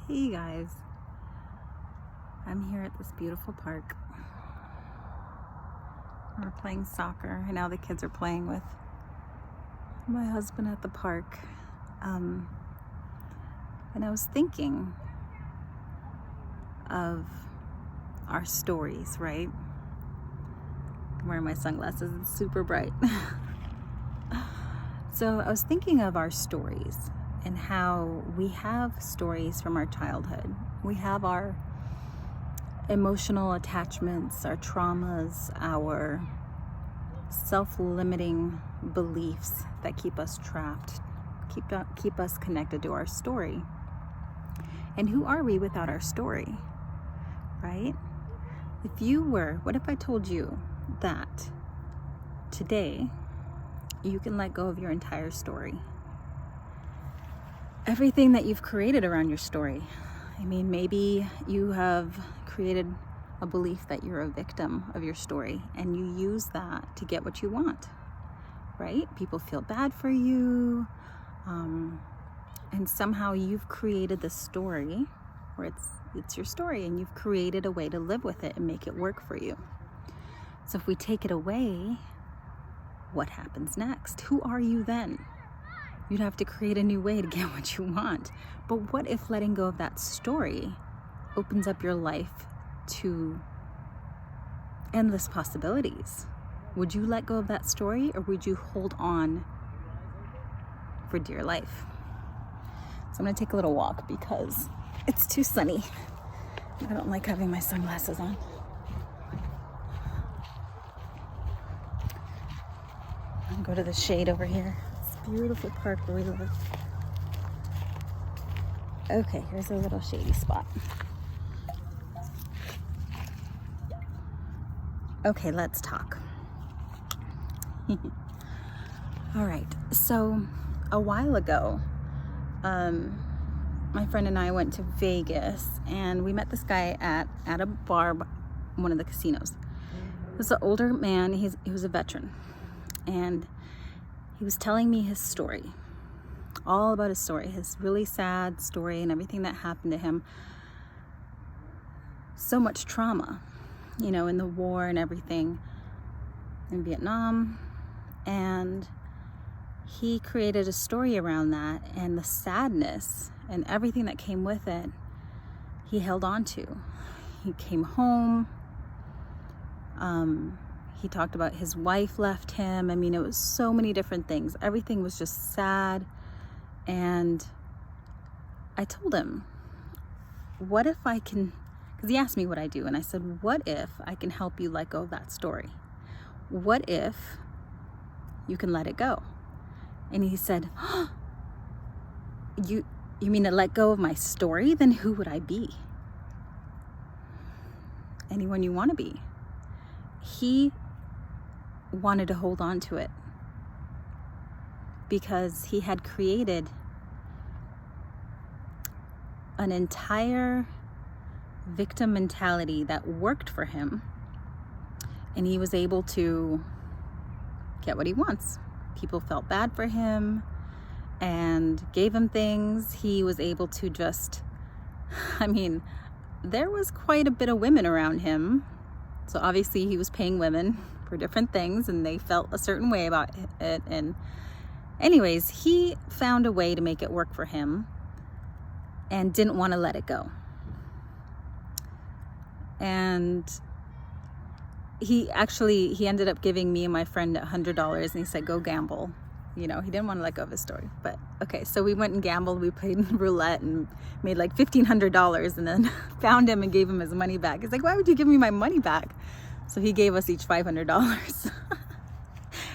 Hey guys, I'm here at this beautiful park. We're playing soccer, and now the kids are playing with my husband at the park. And I was thinking of our stories, right? I'm wearing my sunglasses, it's super bright. So I was thinking of our stories and how we have stories from our childhood. We have our emotional attachments, our traumas, our self-limiting beliefs that keep us trapped, keep us connected to our story. And who are we without our story, right? What if I told you that today you can let go of your entire story? Everything that you've created around your story. I mean, maybe you have created a belief that you're a victim of your story and you use that to get what you want, right? People feel bad for you, and somehow you've created this story where it's your story, and you've created a way to live with it and make it work for you. So if we take it away, what happens next? Who are you then? You'd have to create a new way to get what you want. But what if letting go of that story opens up your life to endless possibilities? Would you let go of that story, or would you hold on for dear life? So I'm gonna take a little walk because it's too sunny. I don't like having my sunglasses on. I'll go to the shade over here. It's a beautiful park where we live. Okay, here's a little shady spot. Okay, let's talk. All right, so a while ago, my friend and I went to Vegas, and we met this guy at a bar, one of the casinos. He was an older man. He was a veteran, and he was telling me his story, all about his story, his really sad story and everything that happened to him. So much trauma, in the war and everything in Vietnam. And he created a story around that, and the sadness and everything that came with it, he held on to. He came home. He talked about his wife left him. I mean, it was so many different things. Everything was just sad. And I told him, what if I can, because he asked me what I do, and I said, what if I can help you let go of that story? What if you can let it go? And he said, oh, you mean to let go of my story? Then who would I be? Anyone you want to be. He wanted to hold on to it because he had created an entire victim mentality that worked for him, and he was able to get what he wants. People felt bad for him and gave him things. He was able to there was quite a bit of women around him. So obviously he was paying women for different things, and they felt a certain way about it. And anyways, he found a way to make it work for him and didn't want to let it go. And he ended up giving me and my friend $100, and he said, go gamble. He didn't want to let go of his story. But okay, so we went and gambled. We played roulette and made like $1,500, and then found him and gave him his money back. He's like, why would you give me my money back? So he gave us each $500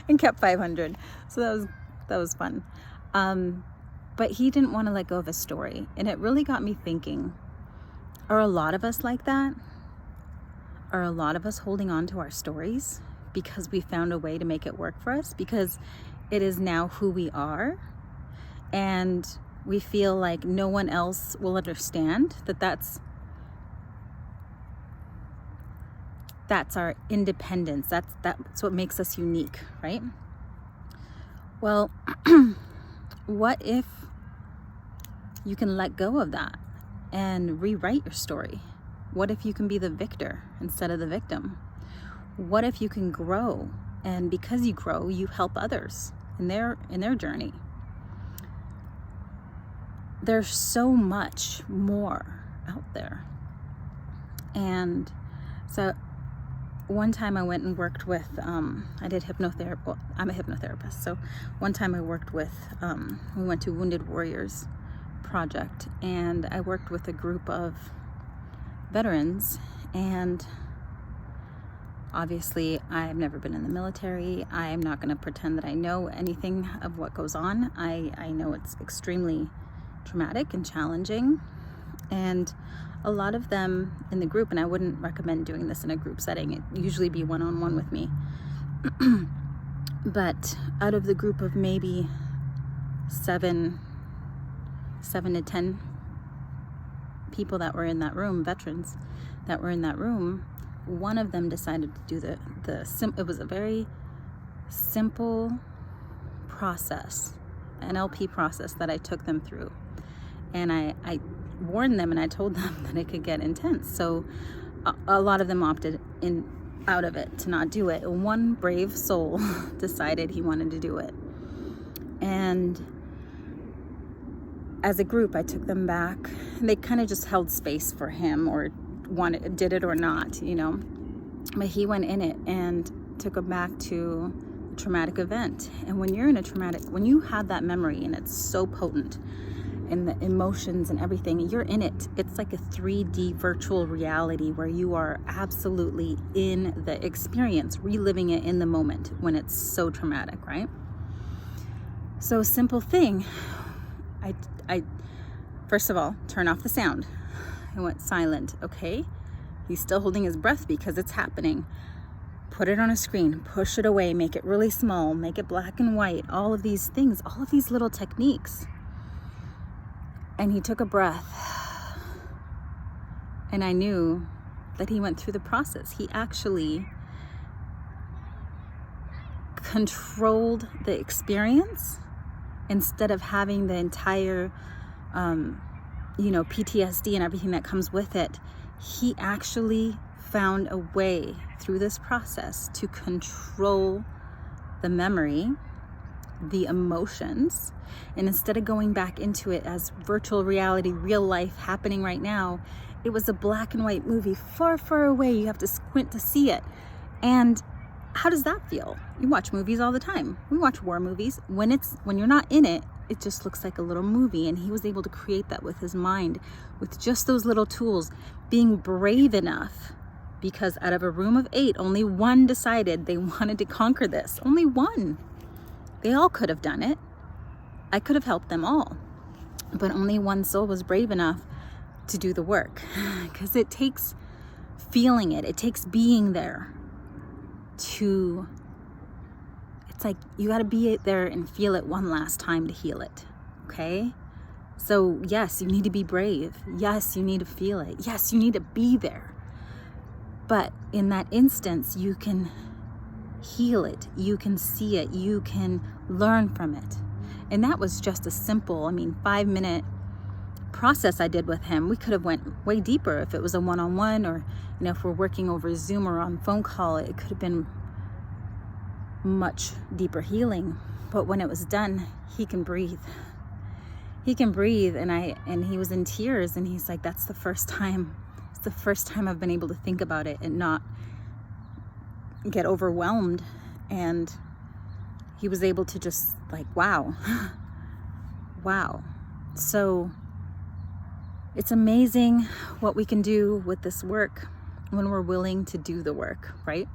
and kept $500. So that was fun. But he didn't want to let go of his story. And it really got me thinking, are a lot of us like that? Are a lot of us holding on to our stories because we found a way to make it work for us? Because it is now who we are, and we feel like no one else will understand that's our independence. That's what makes us unique, right? Well, what if you can let go of that and rewrite your story? What if you can be the victor instead of the victim? What if you can grow, and because you grow, you help others in their journey? There's so much more out there. And so one time I went and worked with, I did hypnotherapy. Well, I'm a hypnotherapist. So one time I worked with, we went to Wounded Warriors Project, and I worked with a group of veterans. And obviously I've never been in the military. I'm not going to pretend that I know anything of what goes on. I know it's extremely traumatic and challenging. And a lot of them in the group, and I wouldn't recommend doing this in a group setting, it usually be one-on-one with me. But out of the group of maybe 7 to 10 people that were in that room, veterans that were in that room, one of them decided to do it was a very simple process, NLP process that I took them through. And I warned them, and I told them that it could get intense. So a lot of them opted out of it to not do it. One brave soul decided he wanted to do it. And as a group, I took them back. They kind of just held space for him, or did it or not, But he went in it and took him back to a traumatic event. And when you have that memory and it's so potent, and the emotions and everything, you're in it. It's like a 3D virtual reality where you are absolutely in the experience, reliving it in the moment when it's so traumatic, right? So simple thing. I first of all, turn off the sound. I went silent. Okay, he's still holding his breath because it's happening. Put it on a screen, push it away, make it really small, make it black and white, all of these things, all of these little techniques. And he took a breath, and I knew that he went through the process. He actually controlled the experience instead of having the entire, PTSD and everything that comes with it. He actually found a way through this process to control the memory, the emotions, and instead of going back into it as virtual reality, real life happening right now, it was a black and white movie far, far away. You have to squint to see it. And how does that feel? You watch movies all the time. We watch war movies. When you're not in it, it just looks like a little movie. And he was able to create that with his mind, with just those little tools, being brave enough, because out of a room of 8, only one decided they wanted to conquer this. Only one. They all could have done it. I could have helped them all. But only one soul was brave enough to do the work. Because it takes feeling it. It takes being there to... It's like you got to be there and feel it one last time to heal it. Okay? So yes, you need to be brave. Yes, you need to feel it. Yes, you need to be there. But in that instance, you can heal it, you can see it, you can learn from it. And that was just a simple, 5-minute process I did with him. We could have went way deeper if it was a one-on-one, or if we're working over Zoom or on phone call, it could have been much deeper healing. But when it was done, he can breathe. He can breathe, and he was in tears, and he's like, that's the first time. It's the first time I've been able to think about it and not get overwhelmed. And he was able to just wow. Wow. So it's amazing what we can do with this work when we're willing to do the work, right?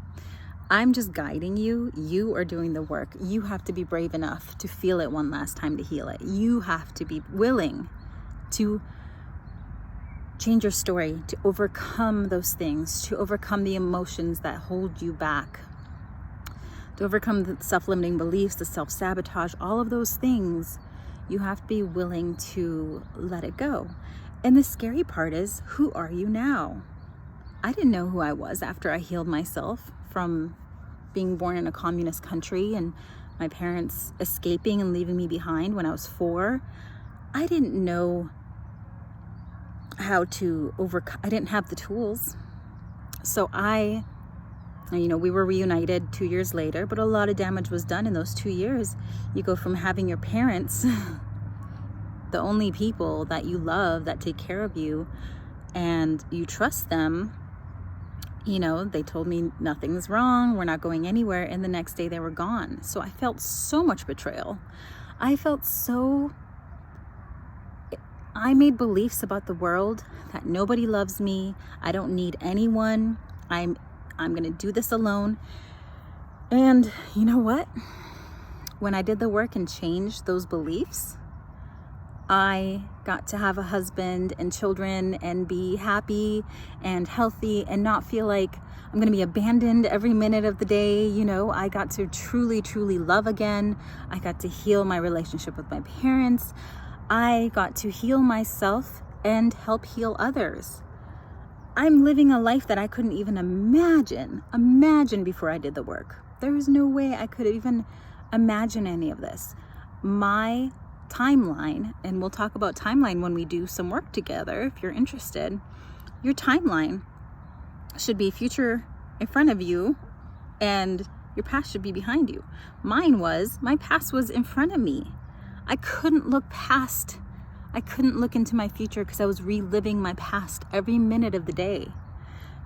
I'm just guiding you. You are doing the work. You have to be brave enough to feel it one last time to heal it. You have to be willing to change your story, to overcome those things, to overcome the emotions that hold you back, to overcome the self-limiting beliefs, the self-sabotage, all of those things. You have to be willing to let it go. And the scary part is, who are you now? I didn't know who I was after I healed myself from being born in a communist country and my parents escaping and leaving me behind when I was 4. I didn't know how to overcome. I didn't have the tools. So we were reunited 2 years later, but a lot of damage was done in those 2 years. You go from having your parents, the only people that you love, that take care of you, and you trust them. They told me nothing's wrong, we're not going anywhere, and the next day they were gone. So I felt so much betrayal. I made beliefs about the world that nobody loves me, I don't need anyone, I'm gonna do this alone. And you know what? When I did the work and changed those beliefs, I got to have a husband and children and be happy and healthy and not feel like I'm going to be abandoned every minute of the day. I got to truly, truly love again. I got to heal my relationship with my parents. I got to heal myself and help heal others. I'm living a life that I couldn't even imagine before I did the work. There was no way I could even imagine any of this. My timeline, and we'll talk about timeline when we do some work together if you're interested. Your timeline should be future in front of you and your past should be behind you. My past was in front of me. I couldn't look into my future because I was reliving my past every minute of the day.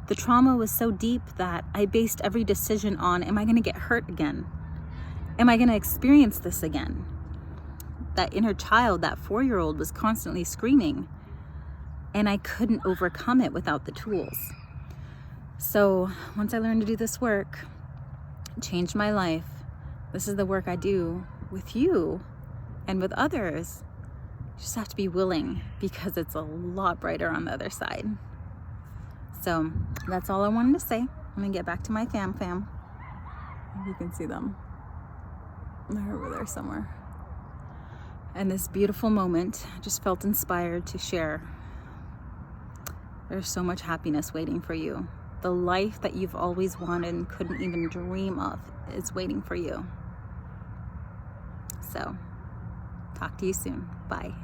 The trauma was so deep that I based every decision on, am I going to get hurt again? Am I going to experience this again? That inner child, that 4-year-old, was constantly screaming, and I couldn't overcome it without the tools. So once I learned to do this work, it changed my life. This is the work I do with you and with others. You just have to be willing, because it's a lot brighter on the other side. So that's all I wanted to say. I'm gonna get back to my fam. You can see them. They're over there somewhere. And this beautiful moment, I just felt inspired to share. There's so much happiness waiting for you. The life that you've always wanted and couldn't even dream of is waiting for you. So, talk to you soon. Bye.